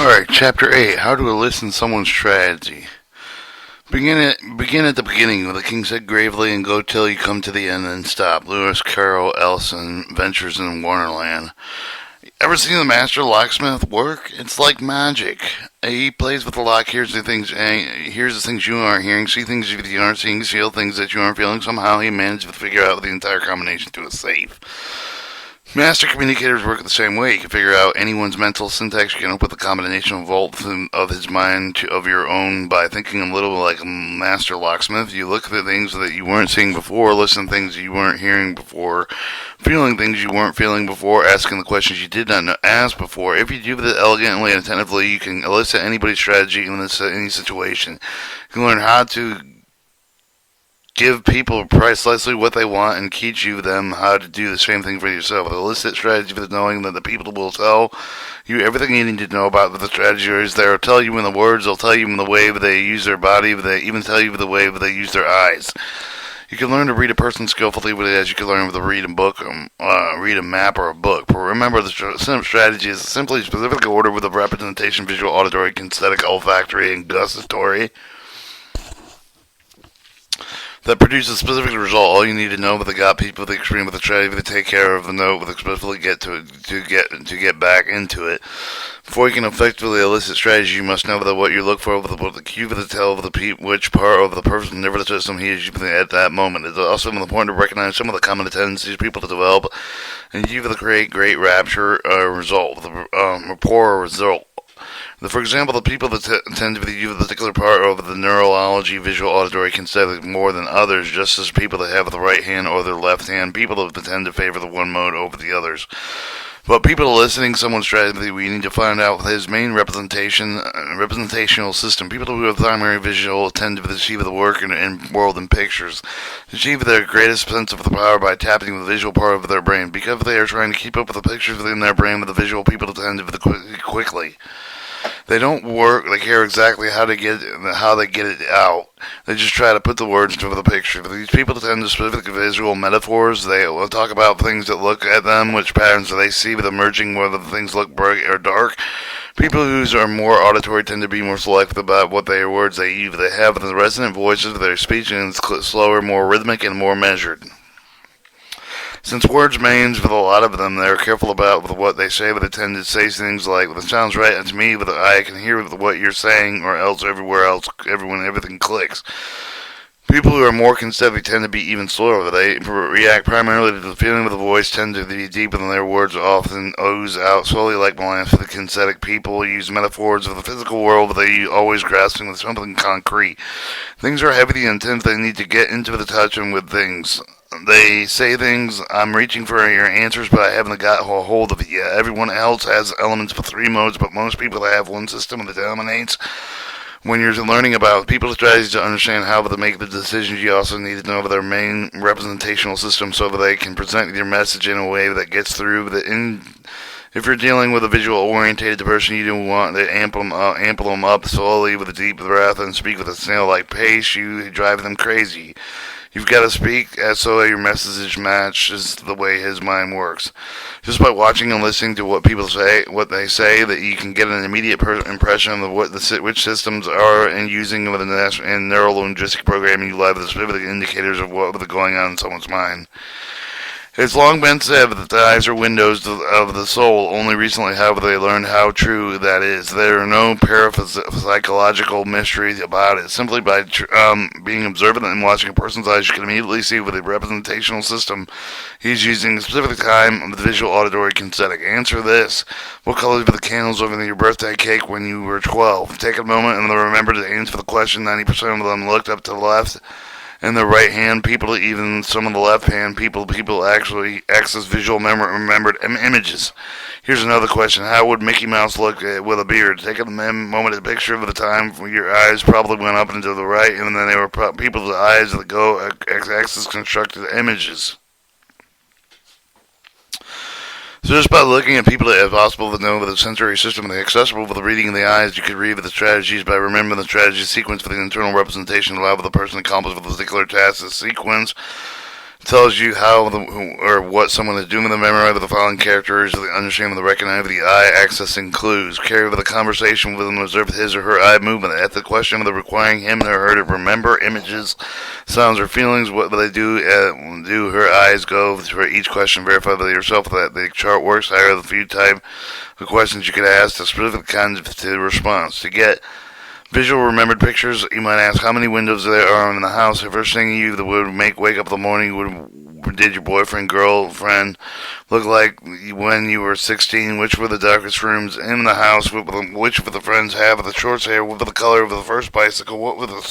Alright, Chapter 8, How to Listen Someone's Strategy. Begin at the beginning, the king said gravely, and go till you come to the end and stop. Lewis Carroll Ellison, Ventures in Wonderland. Ever seen the master locksmith work? It's like magic. He plays with the lock, hears the things you aren't hearing, see things you aren't seeing, feel things that you aren't feeling. Somehow he managed to figure out the entire combination to a safe. Master communicators work the same way. You can figure out anyone's mental syntax. You can open the combination of his mind of your own by thinking a little like a master locksmith. You look at things that you weren't seeing before, listen to things you weren't hearing before, feeling things you weren't feeling before, asking the questions you did not ask before. If you do this elegantly and attentively, you can elicit anybody's strategy in any situation. You can learn how to give people precisely what they want and teach them how to do the same thing for yourself. The illicit strategy for knowing that the people will tell you everything you need to know about the strategy is. They'll tell you in the words, they'll tell you in the way they use their body, they even tell you the way they use their eyes. You can learn to read a person skillfully as you can learn to read a map or a book. But remember, the strategy is simply specific order with a representation, visual, auditory, kinesthetic, olfactory, and gustatory that produces a specific result. All you need to know with the got people with the extreme with the strategy to take care of the note with explicitly get to it to get back into it. Before you can effectively elicit strategy, you must know what you look for, what the cue for the tell of which part of the person never the system he is using at that moment. It's also important to recognize some of the common tendencies people to develop and you to create great rapture result, rapport result. For example, the people that tend to use a particular part of the neurology, visual, auditory, kinesthetic more than others, just as people that have the right hand or their left hand, people that tend to favor the one mode over the others. But people listening someone's strategy, we need to find out his main representational system. People who have primary visual tend to achieve the work and world in pictures, achieve their greatest sense of the power by tapping the visual part of their brain. Because they are trying to keep up with the pictures within their brain with the visual, people tend to quickly. They don't work. They care exactly how they get it out. They just try to put the words into the picture. These people tend to specific visual metaphors. They will talk about things that look at them, which patterns do they see with emerging, whether the things look bright or dark. People who are more auditory tend to be more selective about what words they use. They have the resonant voices of their speech, and it's slower, more rhythmic, and more measured. Since words means with a lot of them, they're careful about what they say, but they tend to say things like, well, it sounds right to me, but I can hear what you're saying, or else everything clicks. People who are more kinesthetic tend to be even slower. They react primarily to the feeling of the voice, tend to be deeper than their words often ooze out slowly like molasses. For the kinesthetic people use metaphors of the physical world, but they always grasping with something concrete. Things are heavy and intense. They need to get into the touch and with things. They say things, I'm reaching for your answers, but I haven't got a hold of it yet. Everyone else has elements of 3 modes, but most people have one system that dominates. When you're learning about people's strategies to understand how to make the decisions, you also need to know their main representational system so that they can present your message in a way that gets through. If you're dealing with a visual-oriented person, you don't want to ample them up slowly with a deep breath and speak with a snail-like pace. You drive them crazy. You've got to speak so your message matches the way his mind works. Just by watching and listening to what they say, that you can get an immediate impression of which systems are and using with and neuro-linguistic programming you live the specific indicators of what is going on in someone's mind. It's long been said that the eyes are windows of the soul. Only recently have they learned how true that is. There are no parapsychological mysteries about it. Simply by being observant and watching a person's eyes, you can immediately see with the representational system he's using a specific time of the visual, auditory, kinesthetic. Answer this. What colors were the candles over your birthday cake when you were 12? Take a moment and remember to answer the question. 90% of them looked up to the left and the right hand people, even some of the left hand people actually access visual remembered images. Here's another question. How would Mickey Mouse look with a beard? Take a moment, a picture of the time when your eyes probably went up and to the right, and then they were people's eyes that go access constructed images. So just by looking at people, it's possible to know with the sensory system and the accessible with the reading of the eyes, you could read with the strategies by remembering the strategy sequence for the internal representation allowed the person to accomplish with a particular task. The sequence tells you how or what someone is doing in the memory of the following characters, the understanding of the reckoning of the eye, accessing clues, carry over the conversation with them, observe his or her eye movement, at the question of the requiring him or her to remember images, sounds, or feelings, what do they do her eyes go for each question, verify by yourself that the chart works, higher the few type of questions you could ask, the specific kinds of the response. To get visual remembered pictures, you might ask how many windows there are in the house. The first thing you would wake up in the morning did your boyfriend, girlfriend look like when you were 16? Which were the darkest rooms in the house? Which of the friends have the shortest hair? What were the color of the first bicycle? What were the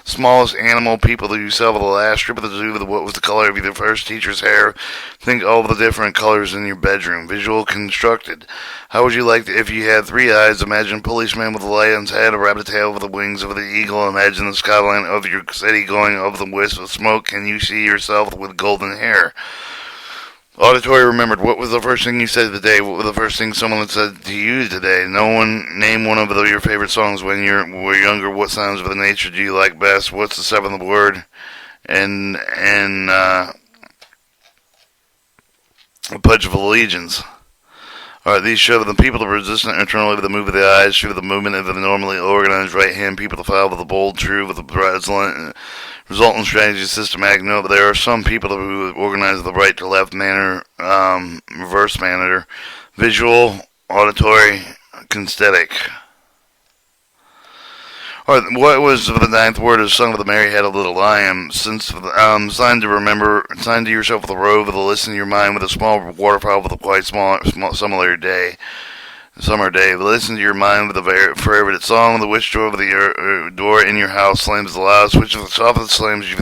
smallest animal people that you saw? The last trip of the zoo? What was the color of your first teacher's hair? Think all of the different colors in your bedroom. Visual constructed. How would you like if you had three eyes? Imagine a policeman with a lion's head, a rabbit tail with the wings of the eagle. Imagine the skyline of your city going over the wisp of smoke. Can you see yourself with golden hair? Auditory remembered. What was the first thing you said today? What was the first thing someone said to you today? Name one of your favorite songs when you were younger. What sounds of the nature do you like best? What's the seventh word? And the Pledge of Allegiance. Alright, these show the people that are resistant internally with the move of the eyes, show the movement of the normally organized right hand, people to follow with the bold, true, with the resultant strategy, systematic note. But there are some people who organize the right to left manner, reverse manner, visual, auditory, kinesthetic. Alright, what was the ninth word of the song of the Mary Had a Little Lamb? Since sign to remember, sign to yourself with a robe, with a listen to your mind, with a small waterfowl, with a quite small summer day. Listen to your mind with a favorite song. The which door of the door in your house slams the loudest? Which of the softest slams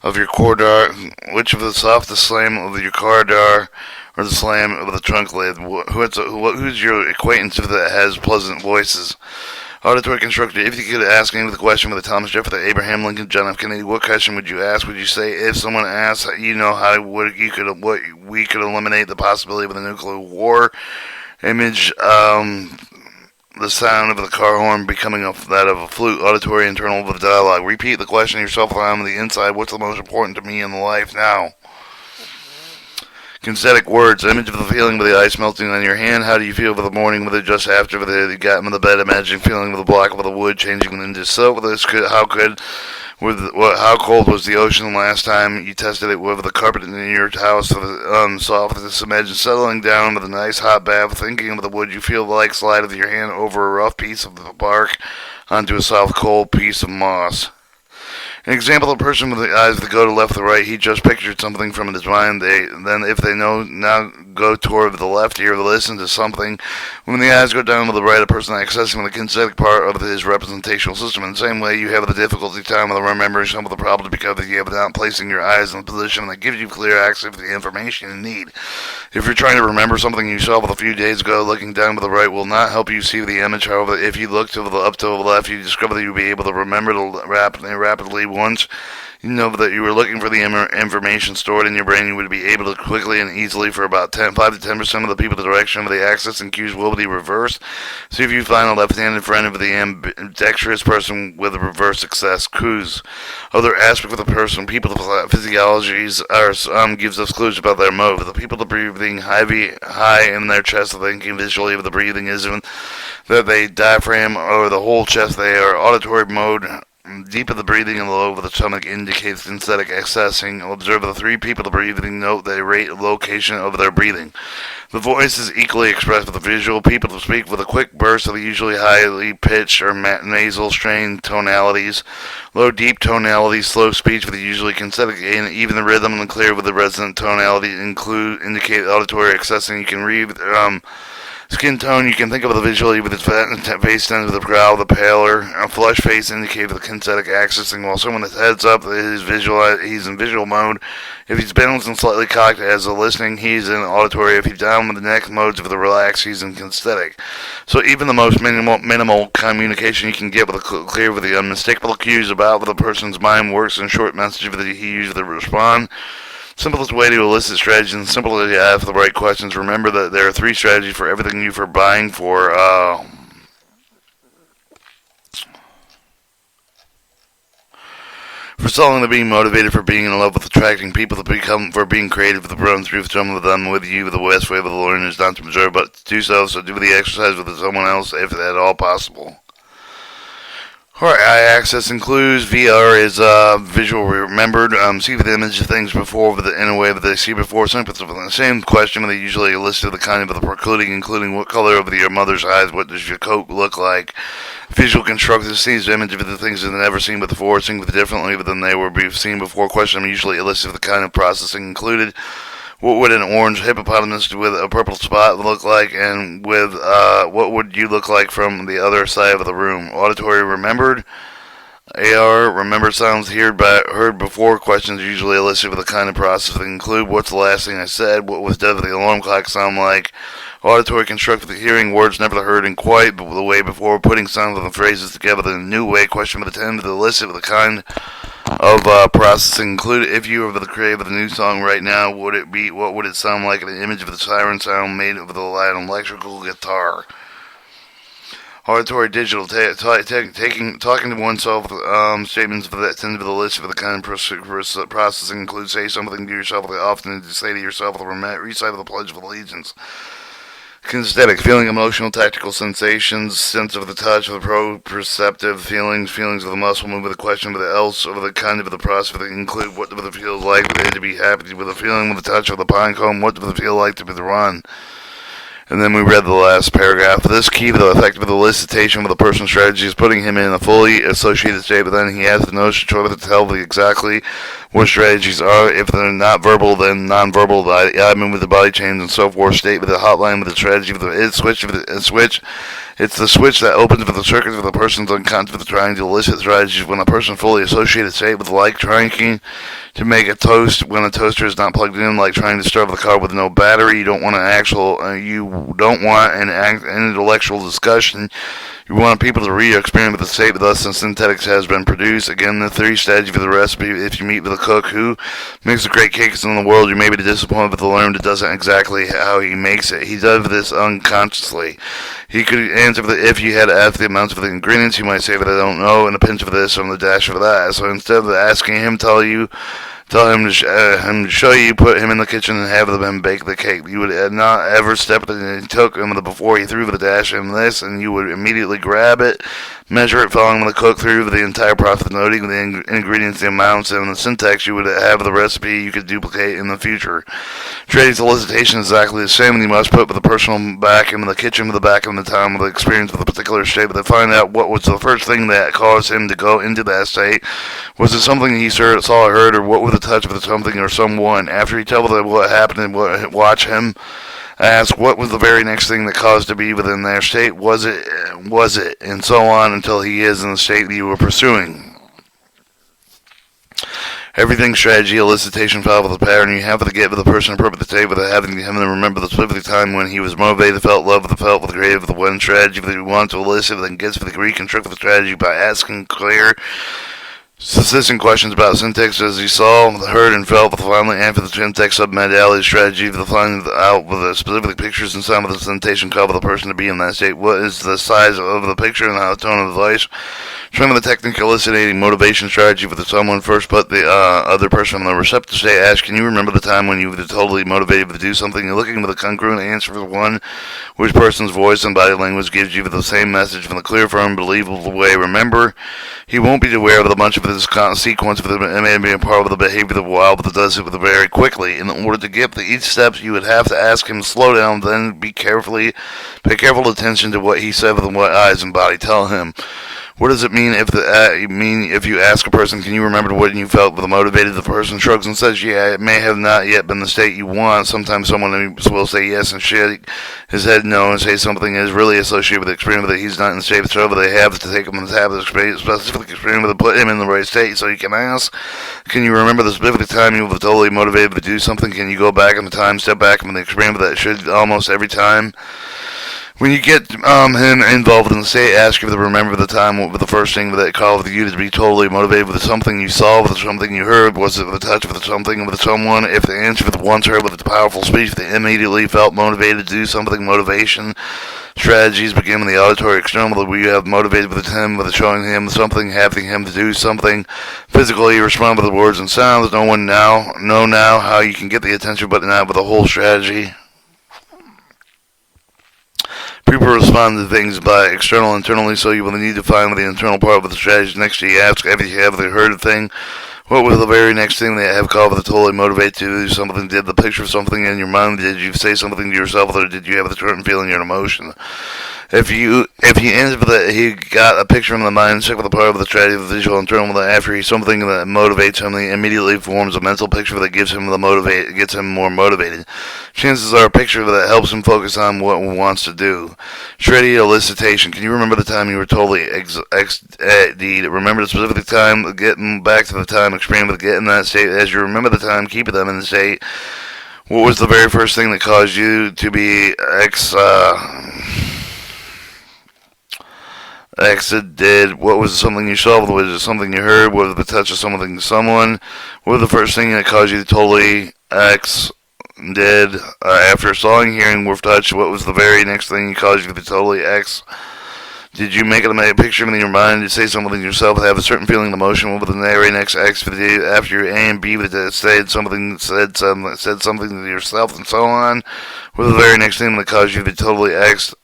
of your car door? Which of the softest slam of your car door, or the slam of the trunk lid? Who's your acquaintance that has pleasant voices? Auditory constructed. If you could ask any of the question with the Thomas Jefferson, Abraham Lincoln, John F. Kennedy, what question would you ask? Would you say, if someone asked, what we could eliminate the possibility of a nuclear war? Image, the sound of the car horn becoming that of a flute. Auditory internal with dialogue. Repeat the question yourself on the inside. What's the most important to me in life now? Kinesthetic words. Image of the feeling with the ice melting on your hand. How do you feel with the morning with it just after you got into the bed? Imagining feeling with the block of the wood changing into soap. How cold was the ocean last time you tested it with the carpet in your house? Softness. Imagine settling down with a nice hot bath, thinking of the wood. You feel like slide of your hand over a rough piece of the bark onto a soft, cold piece of moss. An example of a person with the eyes that go to left to right, he just pictured something from his mind. Then if they now go toward the left ear to listen to something. When the eyes go down to the right, a person accessing the kinesthetic part of his representational system. In the same way, you have the difficulty time with remembering some of the problems because you have not placing your eyes in a position that gives you clear access to the information you need. If you're trying to remember something you saw a few days ago, looking down to the right will not help you see the image. However, if you look up to the left, you discover that you'll be able to remember rapidly. Once you know that you were looking for the information stored in your brain, you would be able to quickly and easily for about 5 to 10% of the people the direction of the axis and cues will be reversed. See if you find a left-handed friend of the ambidextrous person with a reverse success. Clues. Other aspects of the person, people, the physiologies gives us clues about their mode. The people the breathing high in their chest, thinking visually of the breathing isn't that they diaphragm or the whole chest. They are auditory mode. Deep of the breathing and low of the stomach indicates kinesthetic accessing. Observe the three people the breathing note they rate location of their breathing. The voice is equally expressed with the visual. People to speak with a quick burst of the usually highly pitched or nasal strained tonalities. Low deep tonalities, slow speech with the usually kinesthetic and even the rhythm and clear with the resonant tonality indicate auditory accessing. You can read skin tone, you can think of the visually with its face tends with the brow, the paler, a flushed face indicates the kinesthetic accessing, while someone that's heads up he's in visual mode. If he's balanced and slightly cocked as a listening, he's in auditory. If he's down with the neck modes of the relax, he's in kinesthetic. So even the most minimal communication you can get with clear with the unmistakable cues about what the person's mind works in short messages that he usually respond. Simplest way to elicit strategies and simple as you ask the right questions. Remember that there are 3 strategies for everything you for buying for for someone to be motivated, for being in love with attracting people to become, for being creative with the run through some of them with you. The best way to learn is not to observe, but to do so. So do the exercise with someone else if at all possible. Alright, eye access includes VR is visual remembered. See the image of things before in a way that they see before. The same question they usually listed the kind of the precluding, including what color of your mother's eyes, what does your coat look like. Visual constructive sees the image of the things they've never seen before, seeing differently than they were seen before. Question usually elicit the kind of processing included. What would an orange hippopotamus with a purple spot look like, and with what would you look like from the other side of the room? Auditory remembered. AR remember sounds heard before. Questions usually elicit with the kind of process that include what's the last thing I said, what was dead with the alarm clock sound like. Auditory constructive hearing words never heard in quite the way before, putting sounds and phrases together in a new way. Question with the tend to elicit with the kind of processing included. If you were the creator of the new song right now, what would it sound like? An image of the siren sound made of the light on electrical guitar. Auditory digital talking to oneself. Statements that tend to be the list of the kind of processing include say something to yourself often to say to yourself recite the Pledge of Allegiance. Kinesthetic, feeling emotional, tactical sensations, sense of the touch, of the proprioceptive feelings of the muscle movement, the question of the else, of the kind of the process that include what does it feel like to be happy, with the feeling with the touch of the pine cone, what does it feel like to be the run. And then we read the last paragraph. This key to the effective elicitation of the person's strategy is putting him in a fully associated state, but then he has the notion to tell exactly what strategies are. If they're not verbal, then non-verbal, the movement with the body change and so forth. State with the hotline with the strategy with the switch. It's the switch that opens for the circuit for the person's unconscious with trying to elicit strategies when a person fully associated state with like trying to make a toast when a toaster is not plugged in, like trying to start the car with no battery. You don't want an intellectual discussion. You want people to re-experiment with the state, but thus the synthetics has been produced. Again, the 3 strategy for the recipe. If you meet with a cook who makes the great cakes in the world, you may be disappointed with the learner that doesn't exactly how he makes it. He does this unconsciously. He could answer if you had to ask the amounts of the ingredients, you might say, but I don't know, and a pinch of this and a dash of that. So instead of asking him, tell him to show you, put him in the kitchen and have them bake the cake. You would not ever step in and took him before he threw the dash in this, and you would immediately grab it, measure it, following the cook through the entire process, noting the ingredients, the amounts, and the syntax. You would have the recipe you could duplicate in the future. Trading solicitation is exactly the same, and you must put the personal back in the kitchen with the back of the time with the experience with a particular state, but to find out what was the first thing that caused him to go into that state. Was it something he saw or heard, or what was the touch of something or someone? After he tells them what happened and watch him ask what was the very next thing that caused to be within their state. Was it, and so on until he is in the state that you were pursuing. Everything strategy, elicitation, follow the pattern. You have to get with the person appropriate to without having him to remember the specific time when he was motivated, felt love, felt with the creative, with the one strategy that you want to elicit, then gets for the reconstruct the strategy by asking clear, consistent questions about syntax as he saw, heard, and felt, with finally answer the syntax submodality strategy for the finding out with the specific pictures and sound of the sensation call for the person to be in that state. What is the size of the picture and the tone of the voice? Trim of the technique eliciting motivation strategy for someone first put the other person in the receptive state. Ask, can you remember the time when you were totally motivated to do something? You're looking for the congruent answer for the one which person's voice and body language gives you the same message from the clear, firm, believable way. Remember, he won't be aware of a bunch of this sequence of it may be a part of the behavior of the wild, but it does it very quickly. In order to get to each step, you would have to ask him to slow down, then pay careful attention to what he said with what eyes and body tell him. What does it mean if you ask a person, can you remember what you felt with the motivated? The person shrugs and says, yeah, it may have not yet been the state you want. Sometimes someone will say yes and shake his head no and say something is really associated with the experience that he's not in the state of trouble. They have to take him and have the specific experience to put him in the right state. So you can ask, can you remember the specific time you were totally motivated to do something? Can you go back in the time, step back from the experience that should almost every time? When you get him involved in the state, ask you to remember the time, what was the first thing that called you to be totally motivated with something you saw, with something you heard, was it the touch with something, with someone? If the answer with once heard with the powerful speech, they immediately felt motivated to do something, motivation strategies begin with the auditory external, where you have motivated with him, with showing him something, having him to do something. Physically, you respond with the words and sounds. No one know now how you can get the attention, but not with the whole strategy. People respond to things by external and internally, so you will need to find the internal part of the strategy. Next, you ask, have they heard a thing? What was the very next thing they have called for the totally motivate to do something? Did the picture of something in your mind? Did you say something to yourself, or did you have the certain feeling or emotion? If you ended with that, he got a picture in the mind, check with the part of the strategy of the visual internal. After he's something that motivates him, he immediately forms a mental picture that gets him more motivated. Chances are a picture that helps him focus on what he wants to do. Shreddy elicitation. Can you remember the time you were totally remember the specific time? Getting back to the time, expand with get in that state. As you remember the time, keep them in the state. What was the very first thing that caused you to be exited? What was something you saw? Was it something you heard? Was it the touch of something to someone? What was the first thing that caused you to totally did after sawing, hearing, were touch? What was the very next thing that caused you to totally Did you make a picture in your mind? Did you say something to yourself? Have a certain feeling, emotion? What was the very next X after your A and B said something to yourself, and so on? What was the very next thing that caused you to totally X?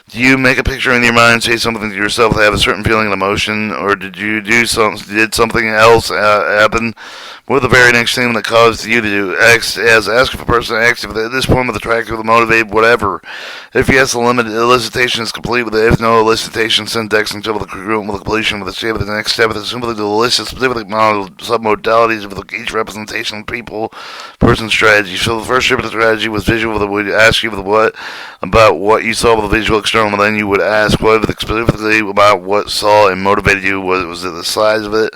Do you make a picture in your mind, say something to yourself, have a certain feeling and emotion, or did something else happen? What was the very next thing that caused you to do X? As ask if a person X if at this point with the track with the motivate, whatever. If yes, the limited elicitation is complete with it. If no, elicitation syntax until the congruent with the completion with the shape of the next step is simply to elicit specific submodalities of each representation of people, person, strategy. So the first step of the strategy was visual. That would ask you with what about what you saw with the visual external. And then you would ask what specifically about what saw and motivated you. Was it the size of it,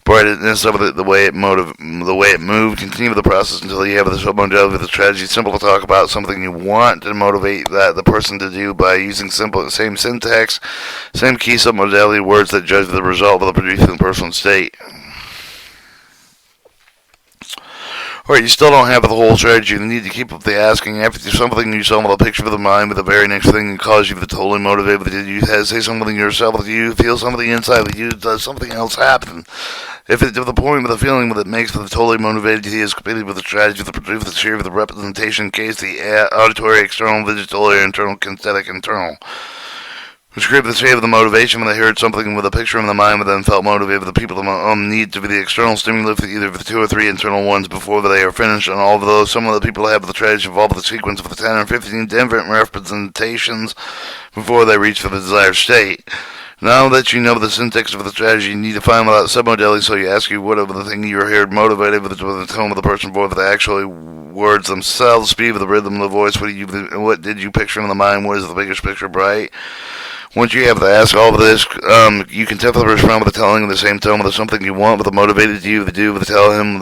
brightness of it, the way it moved? Continue with the process until you have the submodality of the strategy. It's simple to talk about something you want to motivate the person to do by using same syntax, same key submodality words that judge the result of the producing personal state. Alright, you still don't have the whole strategy. You need to keep up the asking. After something you saw with a picture of the mind, with the very next thing that caused you to totally motivate. Did you say something to yourself? Do you feel something inside of you? Does something else happen? If it's to the point with the feeling that it makes for the totally motivated, he is completed with the strategy, with the cheer, with the representation case, the auditory, external, digital, or internal, kinesthetic, internal. Describe the state of the motivation when they heard something with a picture in the mind, but then felt motivated. The people need to be the external stimulus for either the 2 or 3 internal ones before they are finished. And although some of the people have the strategy involved with the sequence of the 10 or 15 different representations before they reach for the desired state. Now that you know the syntax of the strategy, you need to find without submodality, so you ask you what of the thing you heard motivated with the tone of the person, voice, with the actual words themselves, speed of the rhythm of the voice. What did you picture in the mind? What is the biggest picture, bright? Once you have to ask all of this, you can definitely respond with the telling of the same tone with something you want, with the motivated you to do, with the tell him,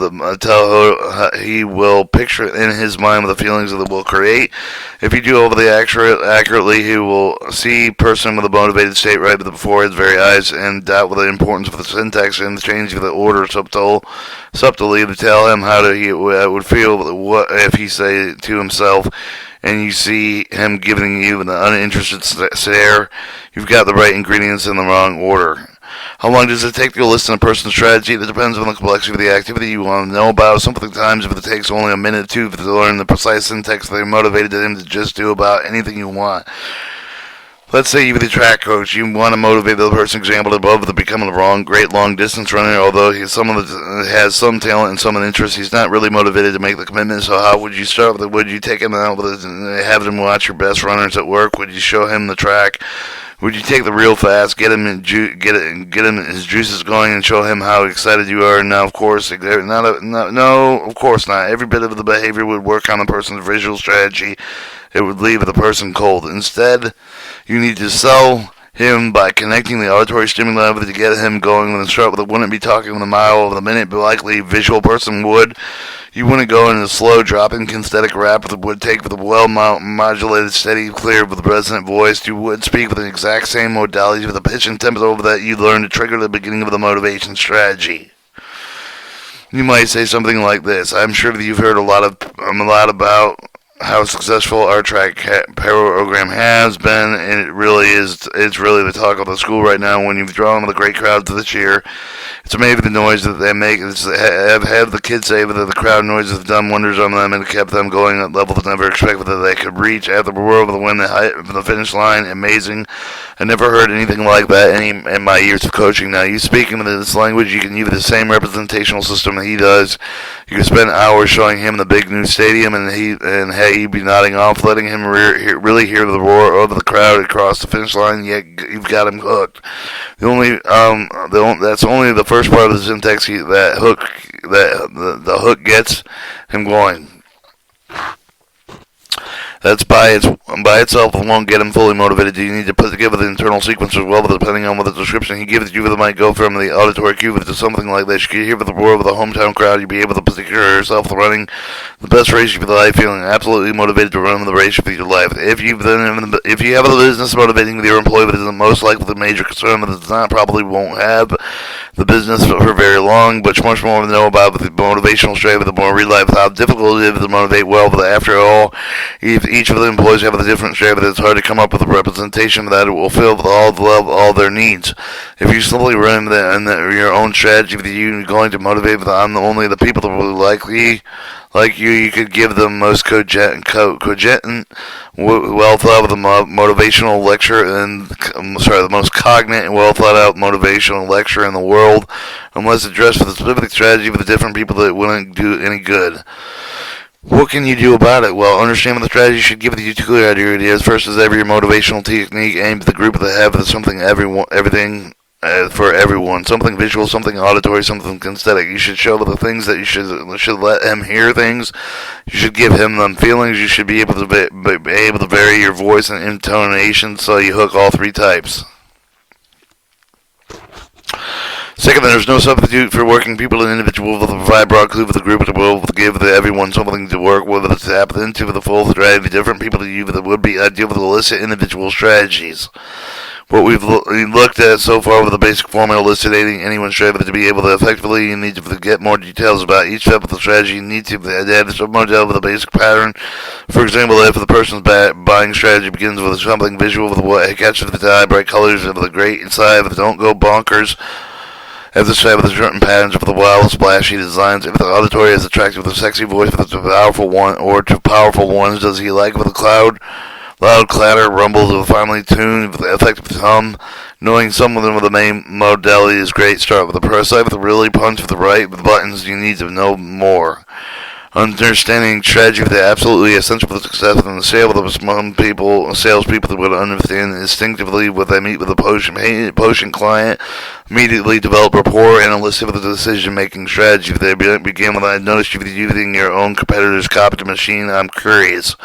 he will picture in his mind with the feelings that it will create. If you do all of the accurately, he will see person with a motivated state right before his very eyes, and doubt with the importance of the syntax and the change of the order subtly to tell him how he would feel what if he say to himself. And you see him giving you an uninterested stare. You've got the right ingredients in the wrong order. How long does it take to listen to a person's strategy? That depends on the complexity of the activity you want to know about. Sometimes if it takes only a minute or two to learn the precise syntax, they're motivated him to just do about anything you want. Let's say you're the track coach. You want to motivate the person, example, above to become a great long distance runner. Although he's someone that has some talent and some interest, he's not really motivated to make the commitment. So how would you start with it? Would you take him out have him watch your best runners at work? Would you show him the track? Would you take the real fast, get him his juices going, and show him how excited you are? Now, of course, no, of course not. Every bit of the behavior would work on the person's visual strategy. It would leave the person cold. Instead, you need to sell him by connecting the auditory stimuli to get him going. When start with it, wouldn't be talking with a mile over the minute, but likely a visual person would. You wouldn't go in a slow dropping kinesthetic rap that would take with a well-modulated, steady, clear with a resonant voice. You would speak with the exact same modalities with the pitch and tempo over that you learn to trigger the beginning of the motivation strategy. You might say something like this. I'm sure that you've heard a lot about how successful our track program has been, and it really is. It's really the talk of the school right now. When you've drawn the great crowd to this year, it's amazing the noise that they make. I've had the kids say that the crowd noises have done wonders on them and kept them going at levels never expected that they could reach. After the world of the win the finish line, amazing. I never heard anything like that in my years of coaching. Now, you speaking this language, you can use the same representational system that he does. You can spend hours showing him the big new stadium, and hey, he'd be nodding off, letting him really hear the roar of the crowd across the finish line. Yet you've got him hooked. That's only the first part of the syntax. The hook gets him going. That's by itself won't get him fully motivated. You need to put together the internal sequence as well, but depending on what the description he gives you, that might go from the auditory cue to something like this. You can hear the roar of the hometown crowd. You'll be able to picture yourself running the best race of your life, feeling absolutely motivated to run the race of your life. If you have a business motivating with your employee, that is most likely the major concern, but it's not, probably won't have the business for very long, but much more to know about the motivational strategy, the more real life, how difficult it is to motivate well. But after all, if each of the employees have a different strategy, it's hard to come up with a representation that it will fill with all their needs. If you simply run your own strategy, you're going to motivate only the people that will likely like you could give the most cogent, well thought out the motivational lecture the most cognate and well thought out motivational lecture in the world, unless addressed with a specific strategy for the different people that wouldn't do any good. What can you do about it? Well, understanding the strategy should give you two clear ideas. First is every motivational technique aimed at the group that have something for everyone. Something visual, something auditory, something kinesthetic. You should show the things that you should let him hear things. You should give him them feelings. You should be able to vary your voice and intonation so you hook all three types. Second, there's no substitute for working people and individuals with a provide broad clue for the group that will give everyone something to work with, to tap into the full strategy. Different people to you that would be ideal with illicit individual strategies. What we've looked at so far with the basic formula elucidating anyone's strategy to be able to effectively, you need to get more details about each step of the strategy. You need to adapt the submodel with a basic pattern. For example, if the person's buying strategy begins with something visual with what catches the eye, bright colors of the great inside, but don't go bonkers. If the shape of the certain patterns of the wild, splashy designs, if the auditory is attractive with a sexy voice, with the powerful one or two powerful ones, does he like with a loud clatter, rumbles of a finely tuned, effective hum? Knowing someone with the main modality is great. Start with the pro side, with the really punch with the right, with buttons. You need to know more. Understanding strategy is absolutely essential for the success of the sale. Some salespeople that would understand instinctively when they meet with a potion client, immediately develop rapport and elicit with the decision-making strategy. If they begin with, I noticed you using your own competitor's copy machine. I'm curious.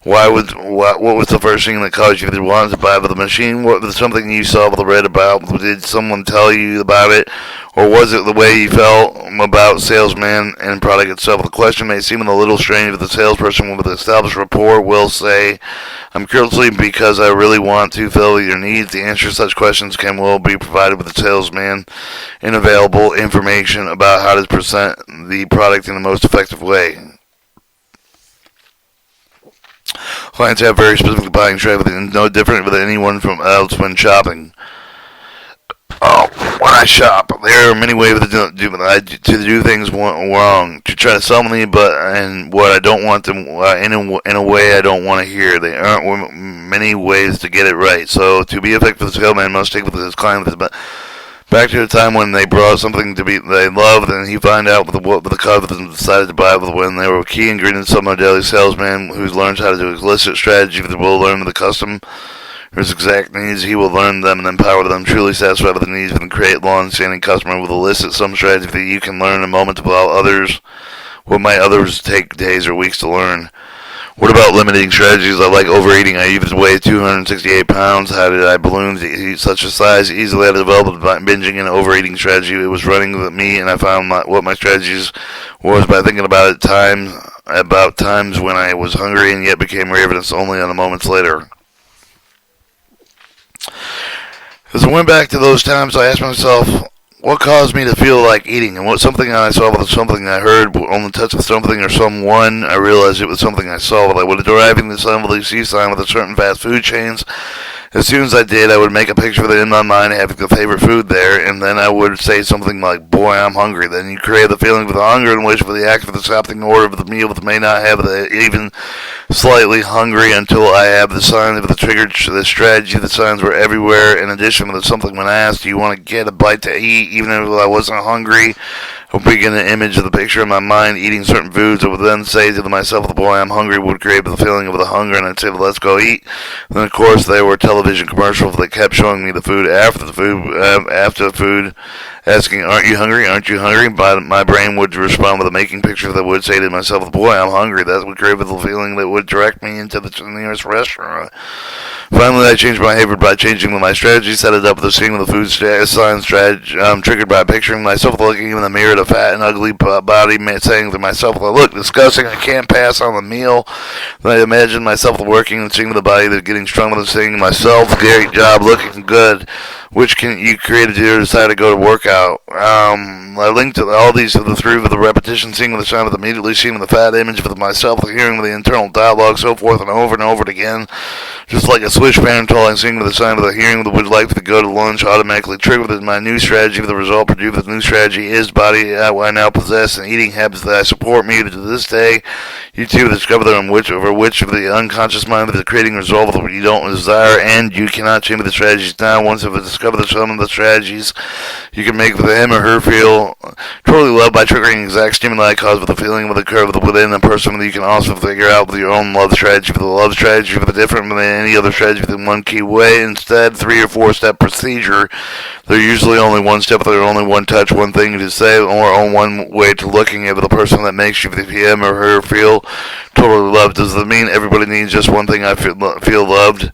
What was the first thing that caused you to want to buy the machine? What was something you saw or read about? Did someone tell you about it? Or was it the way you felt about salesman and product itself? The question may seem a little strange, but the salesperson with established rapport will say, I'm curious because I really want to fill your needs. The answer to such questions will be provided with the salesman and available information about how to present the product in the most effective way. Clients have very specific buying strategy, and no different than anyone else when shopping. When I shop, there are many ways to do things wrong, to try to sell me, and what I don't want them in a way I don't want to hear. There aren't many ways to get it right. So to be effective, the salesman must take with his client back to the time when they brought something they loved, and he found out what the customer decided to buy when they were key ingredients of my daily salesman who learns how to do illicit strategy that will learn the customer's exact needs. He will learn them and empower them, truly satisfied with the needs, and create long-standing customer with illicit some strategy that you can learn in a moment about others. What might others take days or weeks to learn? What about limiting strategies? I like overeating. I used to weigh 268 pounds. How did I balloon to eat such a size? Easily I developed binging and overeating strategy. It was running with me, and I found what my strategies was by thinking about times when I was hungry and yet became ravenous only on a moments later. As I went back to those times, I asked myself, what caused me to feel like eating, and what something I saw was something I heard on the touch of something or someone. I realized it was something I saw while I was driving the Sunvalley sign with a certain fast food chains. As soon as I did, I would make a picture of it in my mind, having the favorite food there, and then I would say something like, "Boy, I'm hungry." Then you create the feeling of the hunger and wish for the act of the stopping order of the meal that may not have the even slightly hungry until I have the signs of the triggered the strategy. The signs were everywhere. In addition to something when asked, "Do you want to get a bite to eat?" Even if I wasn't hungry, I would begin an image of the picture in my mind, eating certain foods. I would then say to myself, "The boy, I'm hungry," would create the feeling of the hunger, and I'd say, "Let's go eat." And then, of course, there were television commercials that kept showing me the food after the food, asking, "Aren't you hungry? Aren't you hungry?" But my brain would respond with a making picture that would say to myself, "The boy, I'm hungry." That would create the feeling that would direct me into the nearest restaurant. Finally, I changed my behavior by changing my strategy, set it up with a scene with the food sign strategy, triggered by picturing myself looking in the mirror at a fat and ugly body, saying to myself, "I look disgusting, I can't pass on the meal." Then I imagined myself working and seeing the body that's getting stronger and saying to myself, "Great job, looking good." Which can you created to decide to go to workout. I linked to all these to the three with the repetition, seeing with the sound, with immediately seeing the fat image of myself, the hearing of the internal dialogue, so forth and over again. Just like a switch pattern until I sing with the sound of the hearing that would like to go to lunch, automatically triggered my new strategy. The result produced with the new strategy is body I now possess and eating habits that I support me to this day. You too discover them which of the unconscious mind that is creating resolve of what you don't desire, and you cannot change the strategies now. Once you've discovered some of the strategies, you can make him or her feel totally loved by triggering exact stimuli caused with the feeling of the curve within a person. That you can also figure out with your own love strategy. For the love strategy, for the different than any other strategy within one key way. Instead, 3 or 4 step procedure. They're usually only one step. They're only one touch, one thing to say, or on one way to looking at the person that makes you him or her feel totally loved. Does that mean everybody needs just one thing? I feel loved.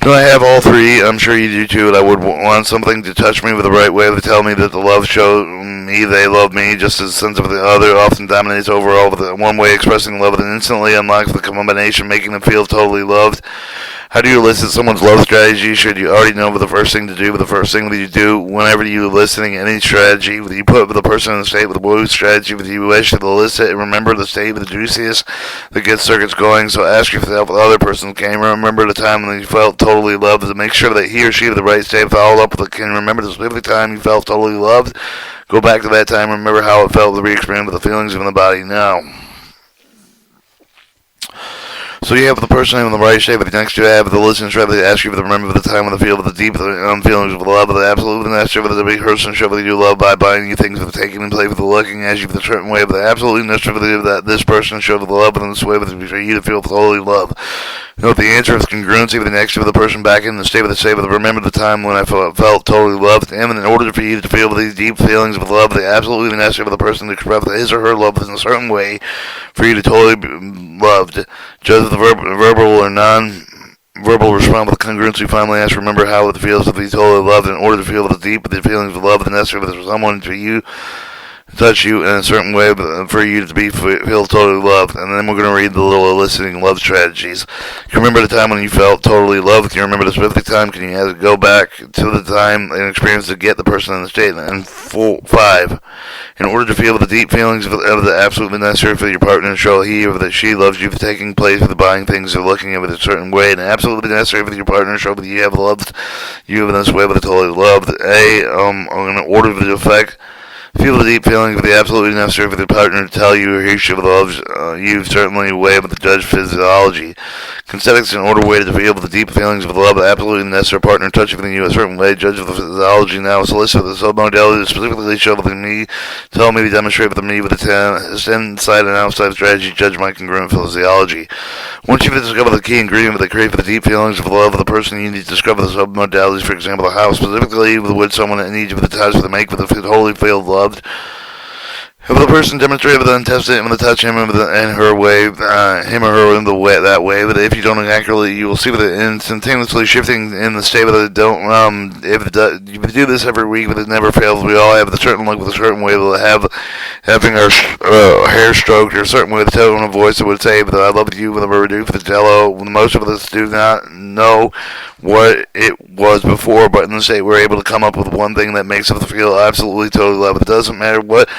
Do I have all 3? I'm sure you do too. And I would want something to touch me with the right way to tell me that the love show me they love me, just as the sense of the other often dominates overall. With one way expressing love, and instantly unlocks the combination, making them feel totally loved. How do you elicit someone's love strategy? Should you already know the first thing to do? The first thing that you do whenever you are listening any strategy, you put the person in a state with a woo strategy, with you wish to elicit, and remember the state of the juiciest that gets circuits going. So ask yourself, the other person can remember the time when you felt totally loved, to make sure that he or she with the right state followed up with it. Can remember the specific time you felt totally loved. Go back to that time. Remember how it felt to re-experience the feelings in the body now. So you have the person in the right shape, but next you have the listening strategy to ask you to remember the time when the feel of the deep feelings of love, of the absolute necessary for the big person, show that you love by buying you things, with the taking and play with the looking as you for the certain way, of the absolutely necessary for that this person show the love in this way for you to feel totally love. Note the answer is congruency with the next of the person back in the state of the state of the remember the time when I felt totally loved. And in order for you to feel these deep feelings of love, the absolutely necessary for the person to express his or her love in a certain way for you to totally be loved. Judge the verbal or non-verbal response with congruency. Finally ask, remember how it feels to be totally loved. In order to feel the deep feelings of love, the necessary for someone to you touch you in a certain way for you to feel totally loved. And then we're going to read the little eliciting love strategies. Can you remember the time when you felt totally loved? Can you remember the specific time? Can you go back to the time and experience to get the person in the state? And 5, in order to feel the deep feelings of the absolutely necessary for your partner to show he or that she loves you, for taking place, for the buying things, or looking at it a certain way, and absolutely necessary for your partner to show that you have loved you in this way, but totally loved. In order for the effect, feel the deep feelings of the absolutely necessary for the partner to tell you or he should love you, certainly a way with the judge physiology. Consetics in order way to feel the deep feelings of the love of the absolutely necessary partner touching you a certain way, judge of the physiology. Now solicit the submodality to specifically show with me, tell me to demonstrate with me with the inside and outside strategy, judge my congruent physiology. Once you've discovered the key ingredient that create for the deep feelings of the love of the person, you need to discover the submodalities, for example, the how specifically with someone that needs you with the touch, with the make, with the wholly feel loved. If the person demonstrated with the intestine and the touch him and her way, him or her in the way that way, but if you don't accurately, you will see with it instantaneously shifting in the state of it. Don't if you do this every week, but it never fails. We all have a certain look with a certain way of having our hair stroked or a certain way with a tone of voice that would say, "But I love you," whatever we do for the jello. Most of us do not know what it was before, but in the state we're able to come up with one thing that makes us feel absolutely totally loved. It doesn't matter what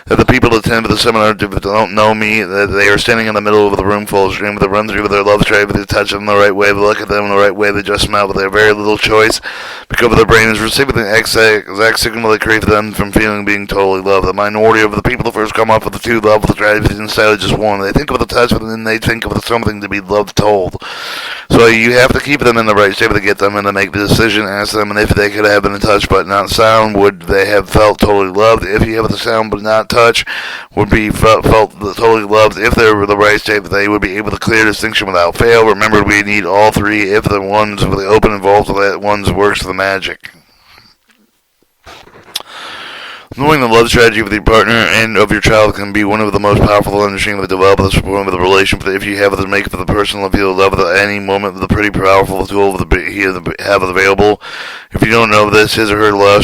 that the people that attend the seminar don't know me, that they are standing in the middle of the room full of stream, with a run through with their love trade, with they touch them the right way, they look at them the right way, they just smile with their very little choice, because their brain is receiving the exact signal that creates them from feeling being totally loved. The minority of the people that first come up with the two love, with the tragedy instead of just one. They think of the touch, but then they think of something to be loved told. So you have to keep them in the right state to get them and to make the decision. Ask them, and if they could have been in touch but not sound, would they have felt totally loved? If you have the sound but not touch, would be felt totally loved. If they were the right state, they would be able to clear distinction without fail. Remember, we need all three. If the ones with the open involved, that ones works the magic. Knowing the love strategy with your partner and of your child can be one of the most powerful understanding of the develop the support of the relationship. If you have to make for the person feel love at any moment, the pretty powerful tool he have available. If you don't know this, his or her love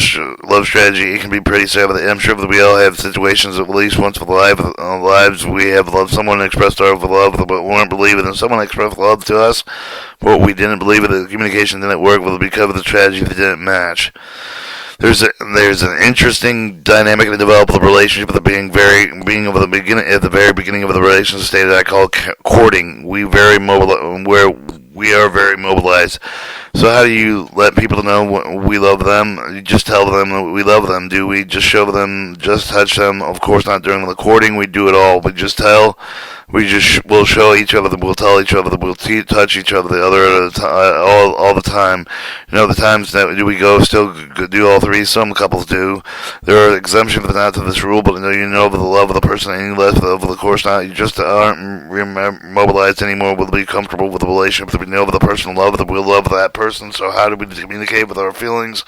strategy, it can be pretty sad. I'm sure that we all have situations at least once in our lives we have loved someone and expressed our love, but weren't believing, and someone expressed love to us, but we didn't believe it. The communication didn't work because of the strategy that didn't match. There's an interesting dynamic to develop the relationship at the being of the beginning at the very beginning of the relationship state that I call courting. We are very mobilized. So how do you let people know we love them? You just tell them that we love them. Do we just show them, just touch them? Of course not during the courting. We do it all. We just tell. We'll show each other that we'll tell each other that we'll touch each other the other all the time. You know, the times that we go still do all three. Some couples do. There are exemptions not to this rule, but you know the love of the person any less of the course not. You just aren't mobilized anymore. We'll be comfortable with the relationship that we know the person love that we'll love that person. So how do we communicate with our feelings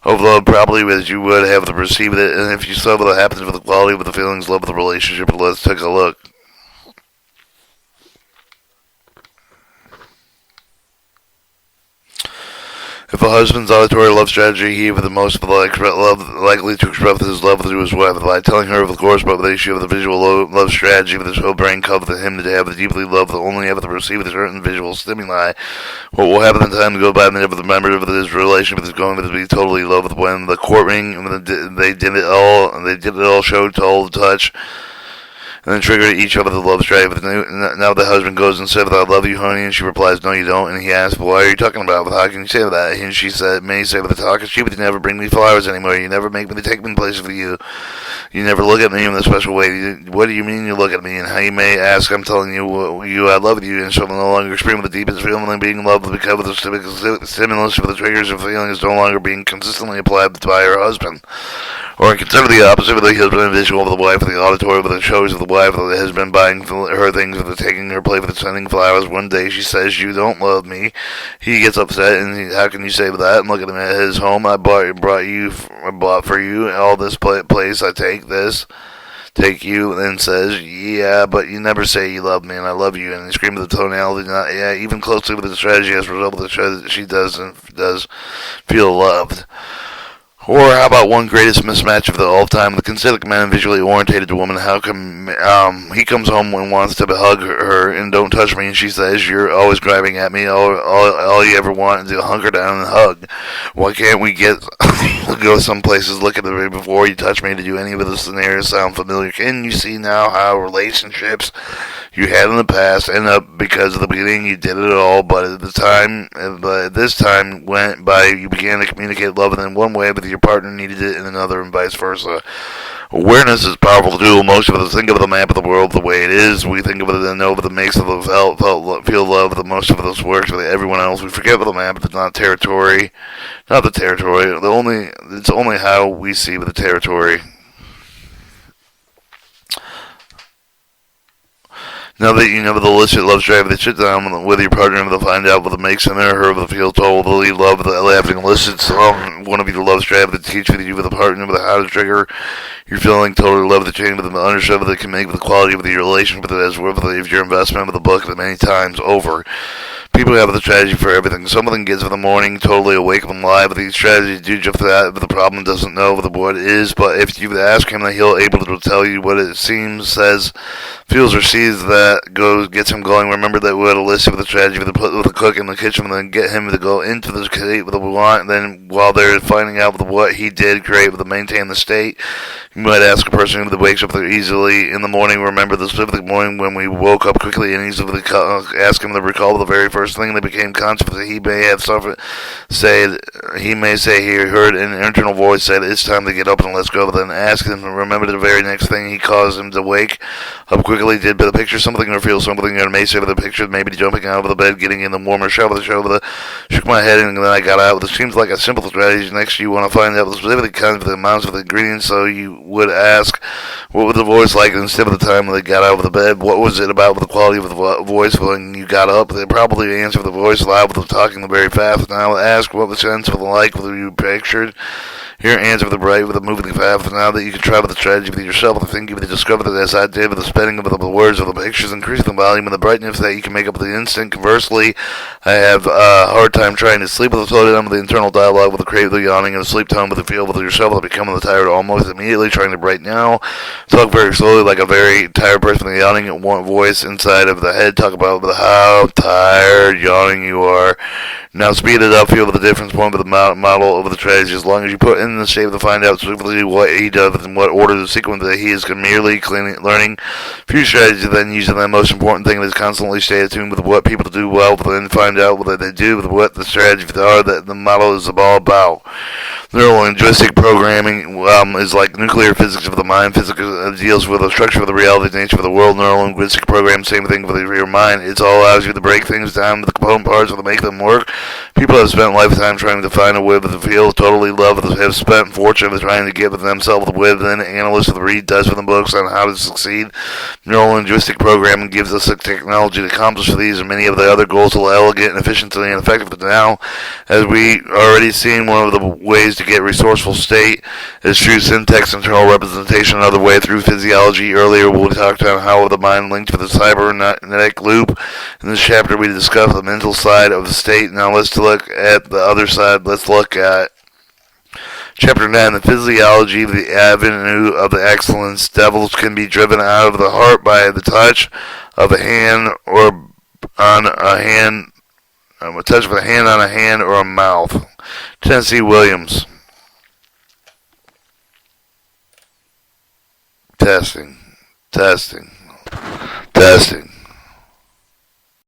of love? Probably as you would have to perceive it. And if you saw what happens with the quality of the feelings, love of the relationship, let's take a look. If a husband's auditory love strategy, he with the most likely to express his love to his wife by telling her, of course, about the issue of the visual love strategy, with his whole brain covered him to have the deeply love that only able to perceive a certain visual stimuli. What will happen in time to go by and never the member of his relationship is going to be totally in love with when the court ring, when they did it all, showed, told, touch, and then triggered each other the love strategy. Now the husband goes and says, "I love you, honey," and she replies, "No, you don't." And he asks, "Well, why are you talking about it? How can you say that?" And she said, "May say, with the talk is cheap, but you never bring me flowers anymore. You never make me take me places for you. You never look at me in a special way. What do you mean you look at me?" And how you may ask, "I'm telling you, I love you," and so no longer experiencing the deepest feeling of being loved because of the stimulus of the triggers of feeling is no longer being consistently applied by her husband. Or consider the opposite with the husband and visual of the wife, the auditory with the shows of the wife that has been buying her things, with the taking her plate, with the sending flowers. One day she says, "You don't love me." He gets upset, and how can you say that? And look at him at his home. I bought for you all this place. I take you, and then says, "Yeah, but you never say you love me and I love you." And he screams with the tonality, not yeah, even closely with the strategy as a result of the show that she does feel loved. Or how about one greatest mismatch of the all time? The considerate man and visually orientated woman. How come he comes home and wants to hug her and don't touch me, and she says, "You're always grabbing at me. All you ever want is to hunker down and hug. Why can't we go some places, look at me before you touch me, to do any of the scenarios sound familiar? Can you see now how relationships you had in the past end up because at the beginning you did it all, but at this time went by, you began to communicate love in one way, but your partner needed it in another, and vice versa. Awareness is a powerful tool. Most of us think of the map of the world the way it is. We think of it and know that it makes us feel love. That most of us works with everyone else. We forget the map. It's not territory, not the territory. It's only how we see the territory. Now that you know the illicit love strategy, sit down with your partner to find out what makes him or her feel totally love the laughing illicit. One of you to love strategy to teach with you with a partner with how to trigger you're feeling totally love the change with the understood that can make the quality of your relationship with it as worth of your investment with the book that many times over. People have the strategy for everything. Some of them gets in the morning, totally awake and live. These strategies do just that, but the problem doesn't know what it is. But if you ask him, that he'll able to tell you what it seems, says, feels, or sees that gets him going. Remember that we had a list of the strategy with the cook in the kitchen, and then get him to go into the state with the want. And then while they're finding out what he did create with the maintain the state, you might ask a person who wakes up there easily in the morning. Remember the specific morning when we woke up quickly, and easily ask him to recall the very first thing they became conscious that he may have suffered. He may say he heard an internal voice said it's time to get up and let's go. But then ask him to remember the very next thing he caused him to wake up quickly. Did the picture something or feel something? Or may say with the picture, maybe jumping out of the bed, getting in the warmer shower. Shook my head and then I got out. It seems like a simple strategy. Next, you want to find out the specific kinds of the amounts of the ingredients. So you would ask, what was the voice like instead of the time when they got out of the bed? What was it about with the quality of the voice when you got up? They probably answer the voice loud with the talking very fast. Now ask what the sense of the like whether you pictured. Here answer with the bright with the moving fast. Now that you can try with the strategy with yourself, I think you would discover that as I did with the spending of the words of the pictures, increasing the volume and the brightness that you can make up the instant. Conversely, I have a hard time trying to sleep with the slow down with the internal dialogue with the crave, the yawning, and the sleep tone with the feel with yourself, with becoming tired almost immediately, trying to brighten now. Talk very slowly like a very tired person with a yawning voice inside of the head. Talk about how tired, yawning you are. Now speed it up, feel the difference point with the model of the strategy. As long as you put in the shape to find out specifically what he does and what order the sequence that he is merely learning few strategies, then using the most important thing is constantly stay attuned with what people do well, but then find out what they do with what the strategies are that the model is all about. Neuro-linguistic programming is like nuclear physics of the mind. Physics deals with the structure of the reality, the nature of the world. Neuro-linguistic program, same thing with your mind. It all allows you to break things down to the component parts to make them work. People have spent a lifetime trying to find a way to feel totally love, have spent fortune trying to give themselves with, and analysts read dozens of books on how to succeed. Neuro-linguistic programming gives us the technology to accomplish these and many of the other goals to elegant and efficiently and effective. But now, as we already seen, one of the ways to get resourceful state is through syntax, internal representation, another way through physiology. Earlier we talked about how the mind linked with the cybernetic loop. In this chapter we discussed the mental side of the state. Now let's look at the other side. Let's look at Chapter 9, the physiology of the avenue of the excellence. Devils can be driven out of the heart by the touch of a hand or on a hand, a touch of a hand on a hand or a mouth. Tennessee Williams. Testing.